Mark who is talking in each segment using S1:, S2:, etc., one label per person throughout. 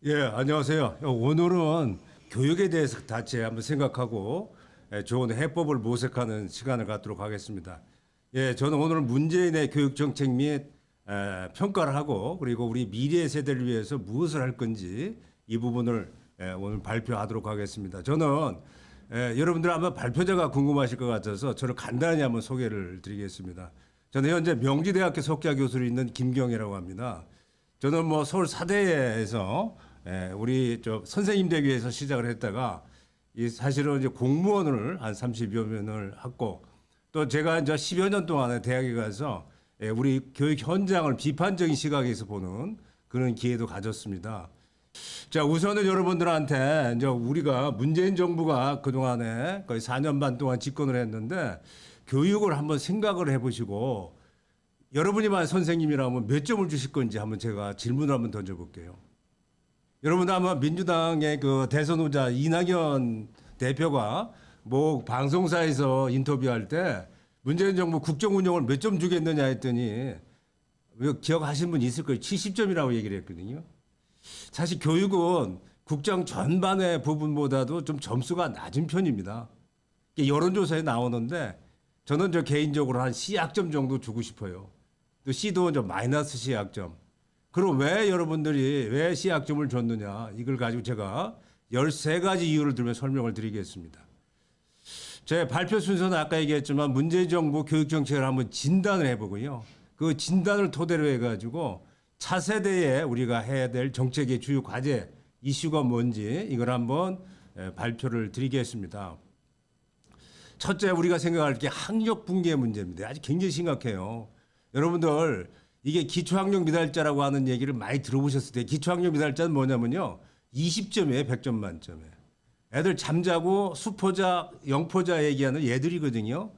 S1: 예, 안녕하세요. 오늘은 교육에 대해서 같이 한번 생각하고 좋은 해법을 모색하는 시간을 갖도록 하겠습니다. 예, 저는 오늘 문재인의 교육 정책 및 평가를 하고 그리고 우리 미래 세대를 위해서 무엇을 할 건지 이 부분을 오늘 발표하도록 하겠습니다. 저는 여러분들 아마 발표자가 궁금하실 것 같아서 저를 간단히 한번 소개를 드리겠습니다. 저는 현재 명지대학교 석좌 교수로 있는 김경이라고 합니다. 저는 뭐 서울 사대에서 우리 저 선생님 되기 위해서 시작을 했다가 이 사실은 이제 공무원을 한 30여 년을 했고 또 제가 이제 10여 년 동안에 대학에 가서 우리 교육 현장을 비판적인 시각에서 보는 그런 기회도 가졌습니다. 자, 우선은 여러분들한테 이제 우리가 문재인 정부가 그동안에 거의 4년 반 동안 집권을 했는데 교육을 한번 생각을 해보시고 여러분이 만약 선생님이라면 몇 점을 주실 건지 한번 제가 질문을 한번 던져볼게요. 여러분 아마 민주당의 그 대선 후자 이낙연 대표가 뭐 방송사에서 인터뷰할 때 문재인 정부 국정 운영을 몇 점 주겠느냐 했더니 기억하시는 분 있을 거예요. 70점이라고 얘기를 했거든요. 사실 교육은 국정 전반의 부분보다도 좀 점수가 낮은 편입니다. 여론조사에 나오는데 저는 저 개인적으로 한 C학점 정도 주고 싶어요. 또 C도 좀 마이너스 C학점. 그럼 왜 여러분들이 왜 C학점을 줬느냐 이걸 가지고 제가 13가지 이유를 들면 설명을 드리겠습니다. 제 발표 순서는 아까 얘기했지만 문재인 정부 교육정책을 한번 진단을 해보고요. 그 진단을 토대로 해가지고 차세대에 우리가 해야 될 정책의 주요 과제 이슈가 뭔지 이걸 한번 발표를 드리겠습니다. 첫째 우리가 생각할 게 학력 붕괴 문제입니다. 아주 굉장히 심각해요. 여러분들 이게 기초학력 미달자라고 하는 얘기를 많이 들어보셨을 때 기초학력 미달자는 뭐냐면요. 20점이에요. 100점 만점에. 애들 잠자고 수포자, 영포자 얘기하는 얘들이거든요.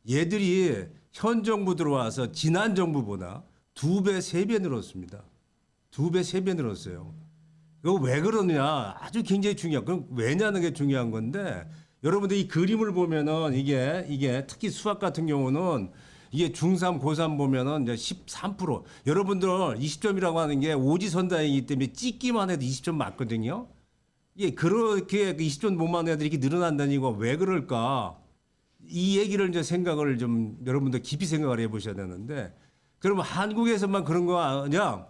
S1: 얘들이 현 정부 들어와서 지난 정부보다 2배, 3배 늘었습니다. 2배, 3배 늘었어요. 그거 왜 그러느냐? 아주 굉장히 중요한. 그럼 왜냐는 게 중요한 건데 여러분들 이 그림을 보면은 이게 특히 수학 같은 경우는 이게 중3, 고3 보면은 이제 13%. 여러분들 20점이라고 하는 게 오지선다이기 때문에 찍기만 해도 20점 맞거든요. 이게 그렇게 20점 못 맞는 애들이 이렇게 늘어난다는 거 왜 그럴까? 이 얘기를 이제 생각을 좀 여러분들 깊이 생각을 해보셔야 되는데 그러면 한국에서만 그런 거 아니야?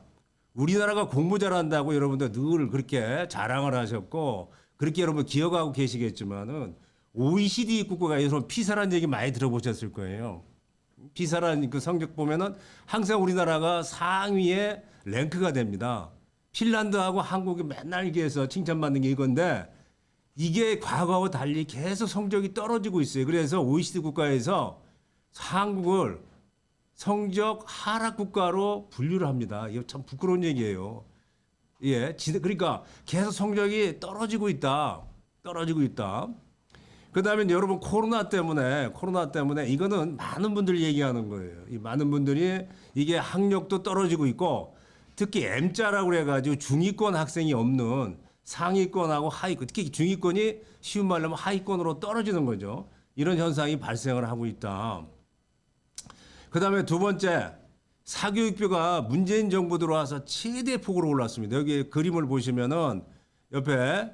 S1: 우리나라가 공부 잘한다고 여러분들 늘 그렇게 자랑을 하셨고 그렇게 여러분 기억하고 계시겠지만은 OECD 국가에서 피사라는 얘기 많이 들어보셨을 거예요. 피사라는 그 성적 보면은 항상 우리나라가 상위에 랭크가 됩니다. 핀란드하고 한국이 맨날 얘기해서 칭찬받는 게 이건데 이게 과거와 달리 계속 성적이 떨어지고 있어요. 그래서 OECD 국가에서 한국을 성적 하락 국가로 분류를 합니다. 이거 참 부끄러운 얘기예요. 예, 그러니까 계속 성적이 떨어지고 있다. 떨어지고 있다. 그다음에 여러분 코로나 때문에 이거는 많은 분들이 얘기하는 거예요. 이 많은 분들이 이게 학력도 떨어지고 있고 특히 M자라고 그래가지고 중위권 학생이 없는 상위권하고 하위권, 특히 중위권이 쉬운 말로 하면 하위권으로 떨어지는 거죠. 이런 현상이 발생을 하고 있다. 그다음에 두 번째 사교육비가 문재인 정부 들어와서 최대 폭으로 올랐습니다. 여기 그림을 보시면은 옆에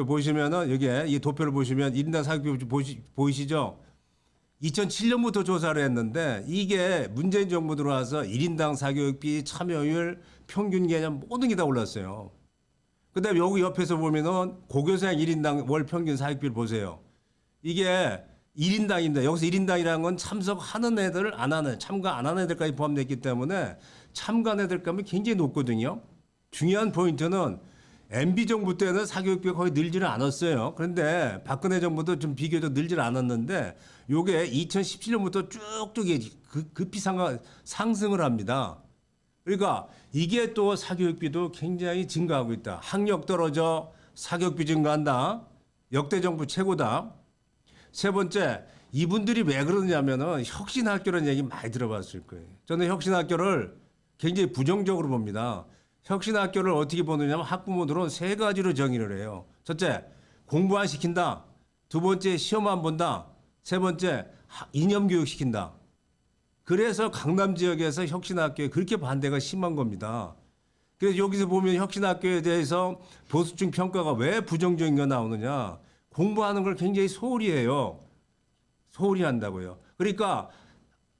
S1: 보시면은 여기에 이 도표를 보시면 1인당 사교육비 보이시죠? 2007년부터 조사를 했는데 이게 문재인 정부 들어와서 1인당 사교육비, 참여율, 평균 개념 모든 게 다 올랐어요. 그다음에 여기 옆에서 보면은 고교생 1인당 월 평균 사교육비를 보세요. 이게 1인당입니다. 여기서 1인당이라는 건 참석하는 애들, 안 하는, 참가 안 하는 애들까지 포함됐기 때문에 참가한 애들감이 굉장히 높거든요. 중요한 포인트는 MB 정부 때는 사교육비가 거의 늘지는 않았어요. 그런데 박근혜 정부도 좀 비교적 늘지는 않았는데 요게 2017년부터 쭉쭉 급히 상승을 합니다. 그러니까 이게 또 사교육비도 굉장히 증가하고 있다. 학력 떨어져 사교육비 증가한다. 역대 정부 최고다. 세 번째, 이분들이 왜 그러냐면은 혁신학교라는 얘기 많이 들어봤을 거예요. 저는 혁신학교를 굉장히 부정적으로 봅니다. 혁신학교를 어떻게 보느냐면 학부모들은 세 가지로 정의를 해요. 첫째, 공부 안 시킨다. 두 번째, 시험 안 본다. 세 번째, 이념교육 시킨다. 그래서 강남 지역에서 혁신학교에 그렇게 반대가 심한 겁니다. 그래서 여기서 보면 혁신학교에 대해서 보수층 평가가 왜 부정적인 거 나오느냐. 공부하는 걸 굉장히 소홀히 해요. 소홀히 한다고요. 그러니까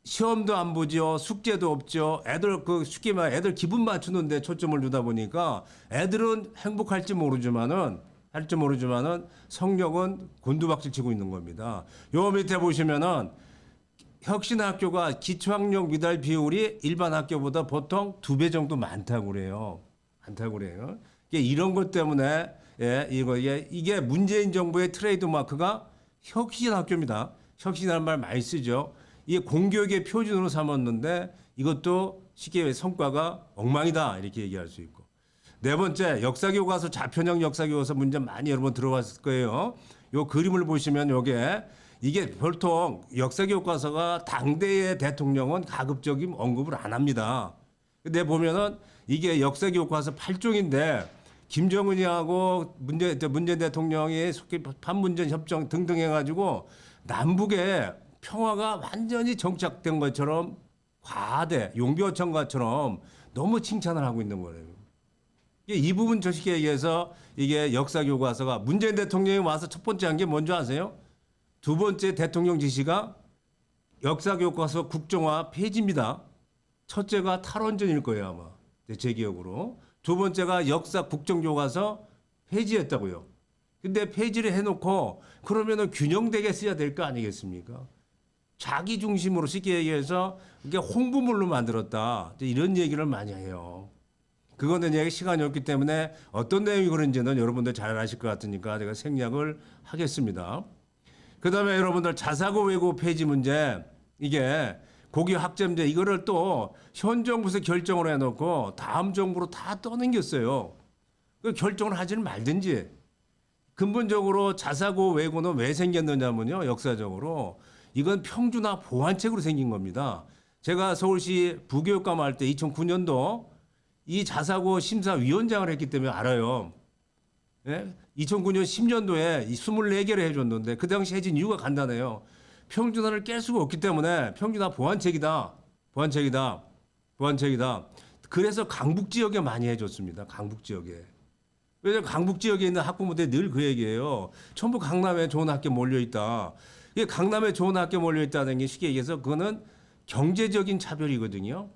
S1: 시험도 안 보죠. 숙제도 없죠. 애들 쉽게 말해 애들 기분 맞추는데 초점을 두다 보니까 애들은 행복할지 모르지만은 성적은 곤두박질 치고 있는 겁니다. 요 밑에 보시면은 혁신학교가 기초학력 미달 비율이 일반 학교보다 보통 2배 정도 많다고 그래요. 이런 것 때문에 이게 문재인 정부의 트레이드 마크가 혁신학교입니다. 혁신이라는 말 많이 쓰죠. 이게 공교육의 표준으로 삼았는데 이것도 쉽게 성과가 엉망이다 이렇게 얘기할 수 있고. 네 번째, 역사교과서 좌편형 역사교과서 문제 많이 여러분 들어봤을 거예요. 요 그림을 보시면 이게 보통 역사교과서가 당대의 대통령은 가급적이면 언급을 안 합니다. 근데 보면은 이게 역사교과서 8종인데 김정은이하고 문재인 대통령이 속히 판문점 협정 등등 해가지고 남북의 평화가 완전히 정착된 것처럼 과대 용비어천가처럼 너무 칭찬을 하고 있는 거예요. 이 부분 저식에 의해서 이게 역사교과서가 문재인 대통령이 와서 첫 번째 한 게 뭔지 아세요? 두 번째 대통령 지시가 역사교과서 국정화 폐지입니다. 첫째가 탈원전일 거예요 아마 제 기억으로. 두 번째가 역사 국정교과서 폐지했다고요. 근데 폐지를 해놓고 그러면은 균형되게 써야 될 거 아니겠습니까? 자기 중심으로 쉽게 얘기해서 이게 홍보물로 만들었다 이런 얘기를 많이 해요. 그거는 얘기 시간이 없기 때문에 어떤 내용이 그런지는 여러분들 잘 아실 것 같으니까 제가 생략을 하겠습니다. 그다음에 여러분들 자사고 외고 폐지 문제 이게 고교 학점제 이거를 또 현 정부에서 결정을 해놓고 다음 정부로 다 떠넘겼어요. 그 결정을 하지는 말든지. 근본적으로 자사고 외고는 왜 생겼느냐면요. 역사적으로 이건 평준화 보완책으로 생긴 겁니다. 제가 서울시 부교육감 할 때 2009년도 이 자사고 심사위원장을 했기 때문에 알아요. 예? 2009년 10년도에 24개를 해줬는데 그 당시 해진 이유가 간단해요. 평준화를 깰 수가 없기 때문에 평준화 보완책이다. 그래서 강북 지역에 많이 해줬습니다. 강북 지역에. 왜냐하면 강북 지역에 있는 학부모들이 늘 그 얘기예요. 전부 강남에 좋은 학교 몰려있다. 이게 강남에 좋은 학교 몰려있다는 게 쉽게 얘기해서 그거는 경제적인 차별이거든요.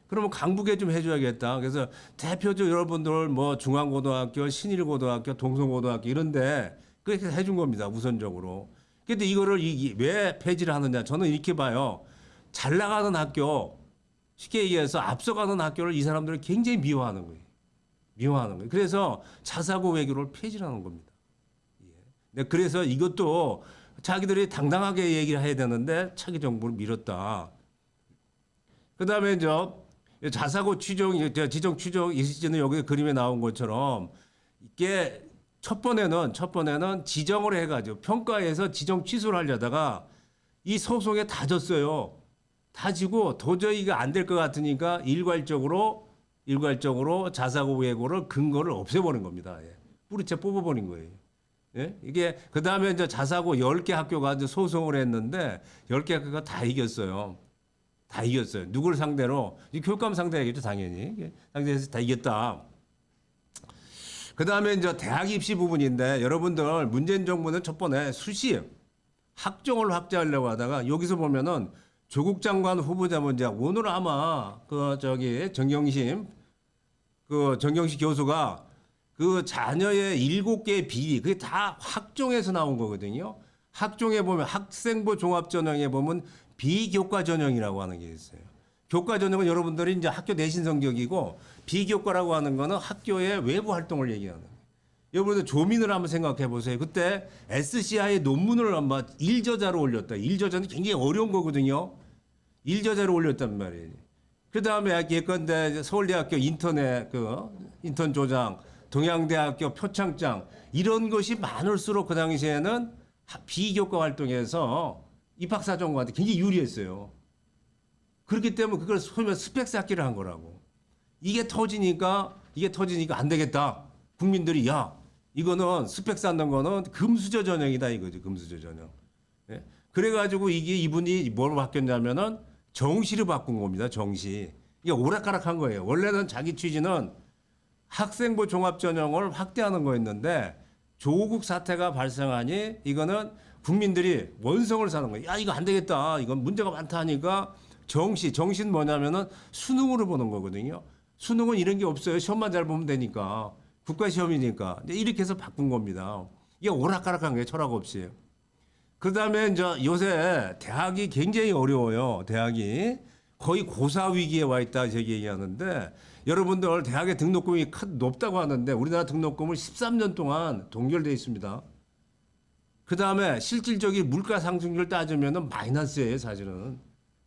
S1: 그러면 강북에 좀 해줘야겠다. 그래서 대표적 여러분들 뭐 중앙고등학교, 신일고등학교, 동성고등학교 이런데 그렇게 해준 겁니다. 우선적으로. 근데 이거를 왜 폐지를 하느냐? 저는 이렇게 봐요. 잘 나가는 학교, 쉽게 얘기해서 앞서가는 학교를 이 사람들은 굉장히 미워하는 거예요. 그래서 자사고 외교를 폐지하는 겁니다. 네, 그래서 이것도 자기들이 당당하게 얘기를 해야 되는데 차기 정부를 밀었다. 그다음에 자사고 지정 추정 이시즌은 여기 그림에 나온 것처럼 이게 첫 번에는 지정을 해가지고 평가에서 지정 취소를 하려다가 이 소송에 다 졌어요. 다 지고 도저히 이거 안 될 것 같으니까 일괄적으로 자사고 외고를 근거를 없애버린 겁니다. 예. 뿌리채 뽑아버린 거예요. 예? 이게 그 다음에 자사고 10개 학교가 소송을 했는데 10개 학교가 다 이겼어요. 누구를 상대로? 이 교육감 상대하겠죠, 당연히. 상대해서 다 이겼다. 그 다음에 대학 입시 부분인데 여러분들 문재인 정부는 첫 번에 수시 학종을 확대하려고 하다가 여기서 보면은 조국 장관 후보자 문제 오늘 아마 정경심 교수가 그 자녀의 7개의 비리 그게 다 학종에서 나온 거거든요. 학종에 보면 학생부 종합전형에 보면 비교과 전형이라고 하는 게 있어요. 교과 전형은 여러분들이 이제 학교 내신 성적이고 비교과라고 하는 거는 학교의 외부 활동을 얘기하는 거예요. 여러분들 조민을 한번 생각해 보세요. 그때 SCI의 논문을 아마 일저자로 올렸다. 일저자는 굉장히 어려운 거거든요. 일저자로 올렸단 말이에요. 그 다음에 예컨대 서울대학교 인턴 조장, 동양대학교 표창장 이런 것이 많을수록 그 당시에는 비교과 활동에서 입학사정관한테 굉장히 유리했어요. 그렇기 때문에 그걸 소위 스펙 쌓기를 한 거라고. 이게 터지니까 안 되겠다. 국민들이 이거는 스펙 쌓는 거는 금수저 전형이다 이거죠. 금수저 전형. 예? 그래가지고 이분이 뭘 바뀌었냐면은 정시를 바꾼 겁니다. 정시. 이게 오락가락한 거예요. 원래는 자기 취지는 학생부 종합전형을 확대하는 거였는데 조국 사태가 발생하니 이거는 국민들이 원성을 사는 거예요. 야, 이거 안 되겠다. 이건 문제가 많다 하니까 정신 뭐냐면은 수능으로 보는 거거든요. 수능은 이런 게 없어요. 시험만 잘 보면 되니까. 국가시험이니까. 이렇게 해서 바꾼 겁니다. 이게 오락가락한 게 철학 없이. 그다음에 이제 요새 대학이 굉장히 어려워요. 대학이 거의 고사 위기에 와 있다 제가 얘기하는데 여러분들 대학의 등록금이 높다고 하는데 우리나라 등록금을 13년 동안 동결돼 있습니다. 그다음에 실질적인 물가 상승률 따지면은 마이너스예요, 사실은.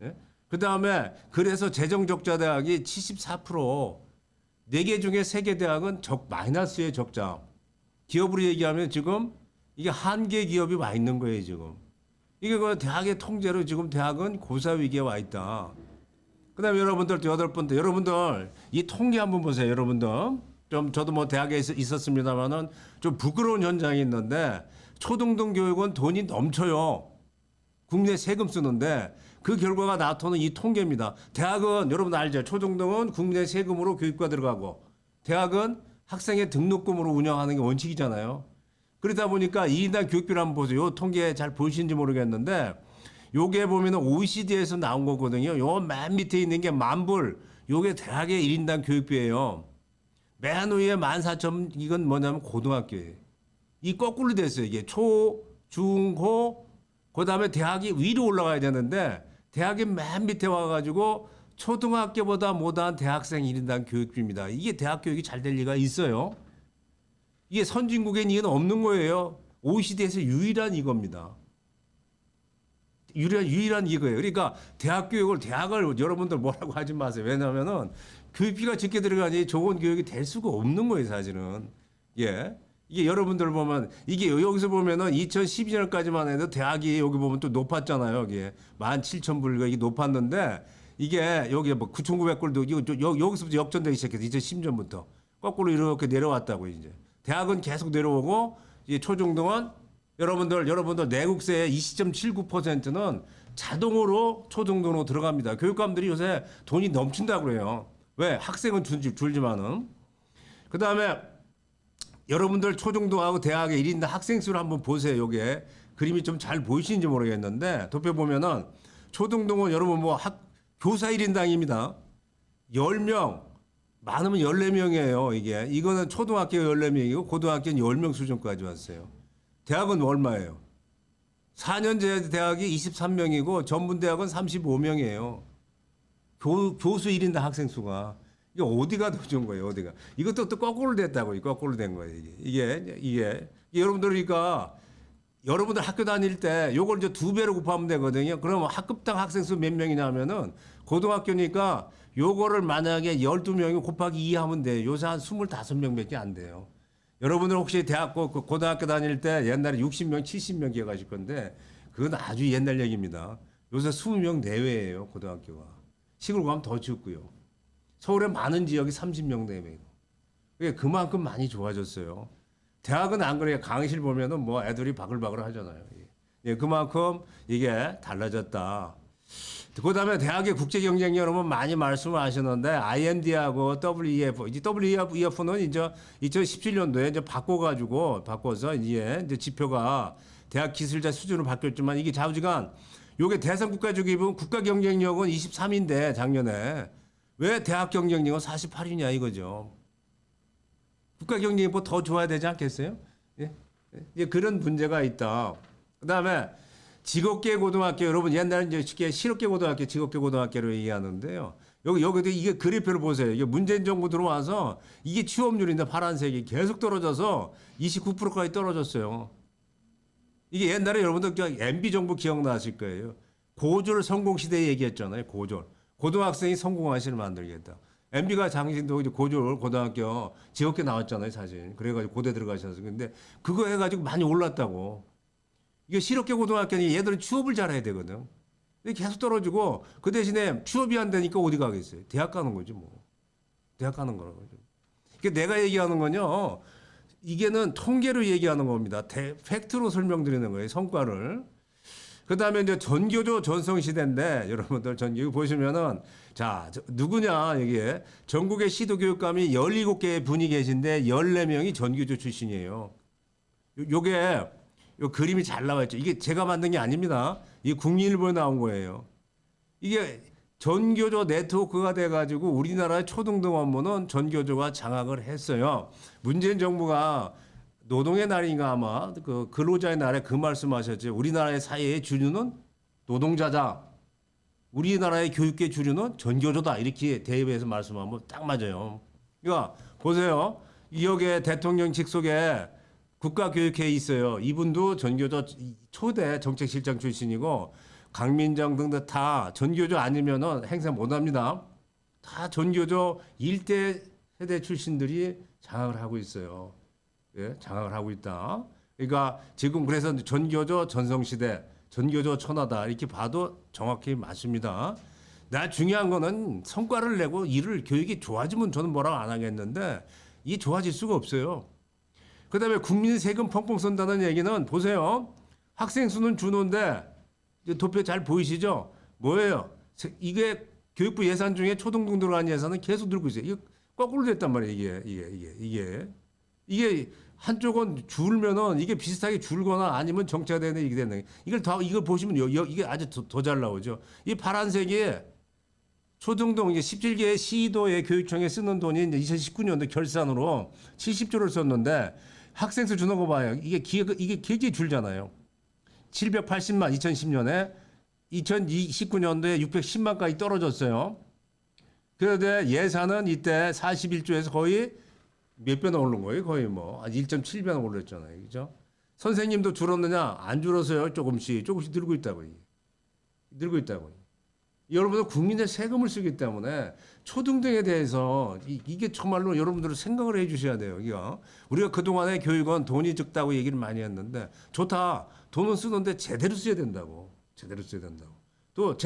S1: 예? 그다음에 그래서 재정 적자 대학이 74%, 4개 중에 3개 대학은 마이너스의 적자. 기업으로 얘기하면 지금 이게 한계 기업이 와 있는 거예요, 지금. 이게 그 대학의 통제로 지금 대학은 고사 위기에 와 있다. 그다음에 여러분들 또 8번째 여러분들 이 통계 한번 보세요, 여러분들. 좀 저도 뭐 대학에 있었습니다만은 좀 부끄러운 현장이 있는데 초등등 교육은 돈이 넘쳐요. 국내 세금 쓰는데 그 결과가 나타나는 이 통계입니다. 대학은 여러분 알죠? 초등등은 국내 세금으로 교육과 들어가고 대학은 학생의 등록금으로 운영하는 게 원칙이잖아요. 그러다 보니까 1인당 교육비를 한번 보세요. 요 통계 잘 보이시는지 모르겠는데 요게 보면은 OECD에서 나온 거거든요. 요 맨 밑에 있는 게 만불. 요게 대학의 1인당 교육비예요. 맨 위에 14,000 이건 뭐냐면 고등학교예요. 이 거꾸로 됐어요. 이게 초, 중, 고 그다음에 대학이 위로 올라가야 되는데 대학이 맨 밑에 와가지고 초등학교보다 못한 대학생 1인당 교육비입니다. 이게 대학 교육이 잘 될 리가 있어요. 이게 선진국엔 이건 없는 거예요. OECD에서 유일한 이겁니다. 유일한 이거예요. 그러니까 대학을 여러분들 뭐라고 하지 마세요. 왜냐하면은 교육비가 적게 들어가니 좋은 교육이 될 수가 없는 거예요, 사실은. 예. 이게 여러분들 보면 이게 여기서 보면은 2012년까지만 해도 대학이 여기 보면 또 높았잖아요. 이게 17,000불가 이게 높았는데 이게 여기 뭐 9,900불도 여기서부터 역전되기 시작해서 2010년부터 거꾸로 이렇게 내려왔다고 이제. 대학은 계속 내려오고 이제 초중등은 여러분들 내국세의 20.79%는 자동으로 초등등으로 들어갑니다. 교육감들이 요새 돈이 넘친다고 그래요. 왜? 학생은 줄지만은. 그다음에 여러분들 초중등하고 대학의 1인당 학생 수를 한번 보세요. 요게 그림이 좀 잘 보이시는지 모르겠는데 도표 보면은 초등등은 여러분 뭐 교사 1인당입니다. 10명 많으면 14명이에요. 이거는 초등학교 14명이고 고등학교는 10명 수준까지 왔어요. 대학은 얼마예요? 4년제 대학이 23명이고 전문대학은 35명이에요. 교수 1인당 학생 수가. 이게 어디가 더 좋은 거예요, 어디가. 이것도 또 거꾸로 됐다고, 거꾸로 된 거예요, 이게. 여러분들, 그러니까 여러분들 학교 다닐 때 요걸 이제 2배로 곱하면 되거든요. 그러면 학급당 학생 수 몇 명이냐 하면은 고등학교니까 요거를 만약에 12명이 곱하기 2 하면 돼요. 요새 한 25명밖에 안 돼요. 여러분들 혹시 고등학교 다닐 때 옛날에 60명, 70명 기억하실 건데 그건 아주 옛날 얘기입니다. 요새 20명 내외예요, 고등학교가. 시골 가면 더 적고요. 서울에 많은 지역이 30명 내외고. 그만큼 많이 좋아졌어요. 대학은 안 그래요. 강의실 보면은 뭐 애들이 바글바글 하잖아요. 그만큼 이게 달라졌다. 그다음에 대학의 국제 경쟁력 여러분 많이 말씀을 하셨는데 IND하고 WEF, WEF는 이제 2017년도에 이제 바꿔서 이제 지표가 대학 기술자 수준으로 바뀌었지만 이게 좌우지간 요게 대상 국가적 기분 국가 경쟁력은 23인데 작년에 왜 대학 경쟁력은 48이냐 이거죠. 국가 경쟁이 뭐 더 좋아야 되지 않겠어요? 예? 그런 문제가 있다. 그다음에 직업계 고등학교 여러분 옛날에 이제 쉽게 실업계 고등학교, 직업계 고등학교로 얘기하는데요. 여기도 이게 그래프를 보세요. 이게 문재인 정부 들어와서 이게 취업률인데 파란색이 계속 떨어져서 29%까지 떨어졌어요. 이게 옛날에 여러분들 MB 정부 기억나실 거예요. 고졸 성공 시대 얘기했잖아요. 고졸. 고등학생이 성공하시를 만들겠다. MB가 당신도 이제 고졸 고등학교 직업계 나왔잖아요, 사실. 그래가지고 고대 들어가셔서. 근데 그거 해가지고 많이 올랐다고. 이게 실업계 고등학교는 얘들은 취업을 잘해야 되거든. 근데 계속 떨어지고 그 대신에 취업이 안 되니까 어디 가겠어요? 대학 가는 거지 뭐. 대학 가는 거라고. 그러니까 내가 얘기하는 건요. 이게는 통계로 얘기하는 겁니다. 팩트로 설명드리는 거예요. 성과를. 그다음에 이제 전교조 전성 시대인데 여러분들 전교 보시면은 자 누구냐 이게 전국의 시도교육감이 17개의 분이 계신데 14명이 전교조 출신이에요. 요게 요 그림이 잘 나와 있죠. 이게 제가 만든 게 아닙니다. 이 국민일보에 나온 거예요. 이게 전교조 네트워크가 돼가지고 우리나라의 초등등 업무는 전교조가 장악을 했어요. 문재인 정부가 노동의 날인가 아마 그 근로자의 날에 그 말씀하셨죠. 우리나라의 사회의 주류는 노동자다. 우리나라의 교육계 주류는 전교조다. 이렇게 대입해서 말씀하면 딱 맞아요. 그러니까 보세요. 여기에 대통령 직속에 국가교육회에 있어요. 이분도 전교조 초대 정책실장 출신이고 강민정 등등 다 전교조 아니면은 행사 못합니다. 다 전교조 일대 세대 출신들이 장악을 하고 있어요. 예, 장악을 하고 있다. 그러니까 지금 그래서 전교조 전성시대, 전교조 천하다 이렇게 봐도 정확히 맞습니다. 나 중요한 거는 성과를 내고 일을 교육이 좋아지면 저는 뭐라고 안 하겠는데 이게 좋아질 수가 없어요. 그다음에 국민 세금 펑펑 쏜다는 얘기는 보세요. 학생 수는 준호인데 도표 잘 보이시죠? 뭐예요? 이게 교육부 예산 중에 초등등 들어간 예산은 계속 늘고 있어요. 이게 거꾸로 됐단 말이에요. 이게 한쪽은 줄면은 이게 비슷하게 줄거나 아니면 정체되는 이게 되는. 이걸 보시면 이게 아주 더 잘 나오죠. 이 파란색이 초등등 이게 17개 시도의 교육청에 쓰는 돈이 이제 2019년도 결산으로 70조를 썼는데 학생 수 주는 거 봐요. 이게 굉장히 줄잖아요. 780만 2010년에 2019년도에 610만까지 떨어졌어요. 그런데 예산은 이때 41조에서 거의 몇 배나 오른 거예요? 거의 뭐 1.7배나 올랐잖아요. 그죠? 선생님도 줄었느냐? 안 줄었어요. 조금씩 늘고 있다고. 늘고 있다고. 여러분들 국민의 세금을 쓰기 때문에 초등등에 대해서 이게 정말로 여러분들은 생각을 해 주셔야 돼요. 이거. 우리가 그동안에 교육은 돈이 적다고 얘기를 많이 했는데 좋다. 돈은 쓰는데 제대로 써야 된다고. 제대로 써야 된다고. 또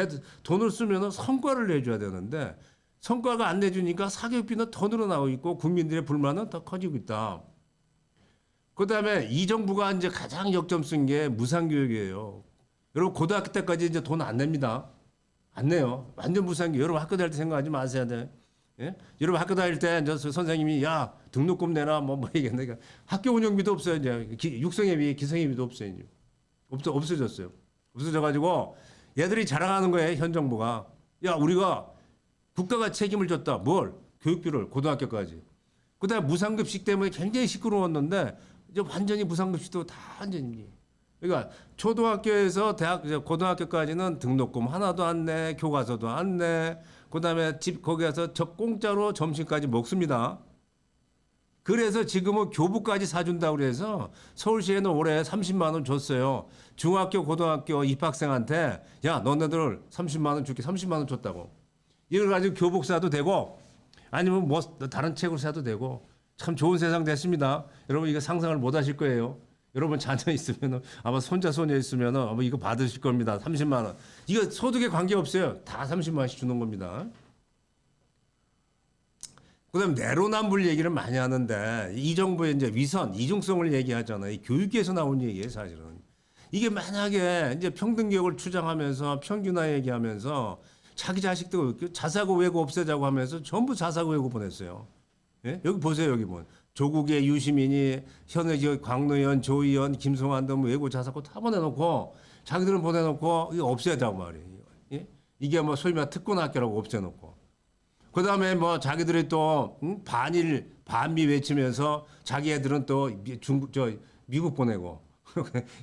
S1: 돈을 쓰면 성과를 내줘야 되는데 성과가 안 내주니까 사교육비는 더 늘어나고 있고 국민들의 불만은 더 커지고 있다. 그다음에 이 정부가 이제 가장 역점 쓴 게 무상교육이에요. 여러분 고등학교 때까지 이제 돈 안 냅니다. 안 내요. 완전 무상교육. 여러분 학교 다닐 때 생각하지 마세요. 예? 여러분 학교 다닐 때 선생님이 야 등록금 내라 뭐 얘기했는데 학교 운영비도 없어요. 이제 육성회비, 기성회비도 없어요. 이제. 없어졌어요. 없어져가지고 얘들이 자랑하는 거예요. 현 정부가 야 우리가 국가가 책임을 졌다. 뭘? 교육비를 고등학교까지. 그다음에 무상급식 때문에 굉장히 시끄러웠는데 이제 완전히 무상급식도 다 완전히. 그러니까 초등학교에서 고등학교까지는 등록금 하나도 안 내, 교과서도 안 내. 그다음에 집 거기 가서 공짜로 점심까지 먹습니다. 그래서 지금은 교부까지 사준다고 그래서 서울시에는 올해 30만 원 줬어요. 중학교, 고등학교 입학생한테 야 너네들 30만 원 줄게. 30만 원 줬다고. 이걸 가지고 교복 사도 되고 아니면 뭐 다른 책을 사도 되고 참 좋은 세상 됐습니다. 여러분 이거 상상을 못 하실 거예요. 여러분 자녀 있으면 아마 손자 소녀 있으면 아마 이거 받으실 겁니다. 30만 원. 이거 소득에 관계없어요. 다 30만 원씩 주는 겁니다. 그다음 내로남불 얘기를 많이 하는데 이 정부의 이제 위선, 이중성을 얘기하잖아요. 이 교육에서 나온 얘기예요, 사실은. 이게 만약에 이제 평등교육을 주장하면서 평균화 얘기하면서 자기 자식도 자사고 외고 없애자고 하면서 전부 자사고 외고 보냈어요. 예? 여기 보세요, 여기 뭐 조국의 유시민이 현의 광노현, 조의원, 김성환 등 외고 자사고 다 보내놓고 자기들은 보내놓고 이거 없애자고 말이에요. 예? 이게 뭐 소위 말 특권학교라고 없애놓고. 그 다음에 뭐 자기들이 또 반일 반미 외치면서 자기 애들은 또 미국 보내고.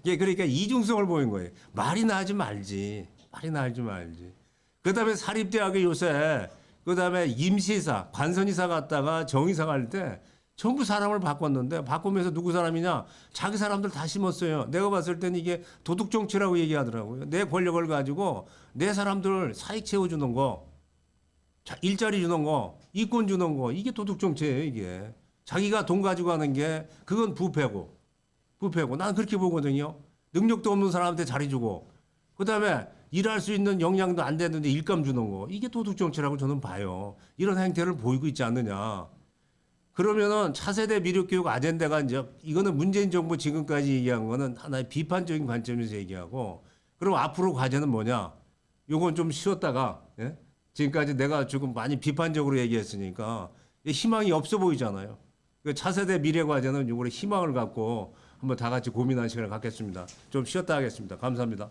S1: 예, 그러니까 이중성을 보인 거예요. 말이나 하지 말지. 말이나 하지 말지. 그다음에 사립대학에 요새 그다음에 임시사, 관선이사 갔다가 정의사 갈 때 전부 사람을 바꿨는데 바꾸면서 누구 사람이냐? 자기 사람들 다 심었어요. 내가 봤을 때는 이게 도둑 정치라고 얘기하더라고요. 내 권력을 가지고 내 사람들 사익 채워주는 거, 일자리 주는 거, 이권 주는 거 이게 도둑 정치예요. 이게 자기가 돈 가지고 하는 게 그건 부패고. 나는 그렇게 보거든요. 능력도 없는 사람한테 자리 주고 그다음에 일할 수 있는 역량도 안 되는데 일감 주는 거 이게 도둑 정치라고 저는 봐요. 이런 행태를 보이고 있지 않느냐. 그러면은 차세대 미래교육 아젠다가 이제 이거는 문재인 정부 지금까지 얘기한 거는 하나의 비판적인 관점에서 얘기하고 그럼 앞으로 과제는 뭐냐? 요건 좀 쉬었다가 예? 지금까지 내가 조금 많이 비판적으로 얘기했으니까 희망이 없어 보이잖아요. 그 차세대 미래 과제는 요번에 희망을 갖고 한번 다 같이 고민하는 시간을 갖겠습니다. 좀 쉬었다 하겠습니다. 감사합니다.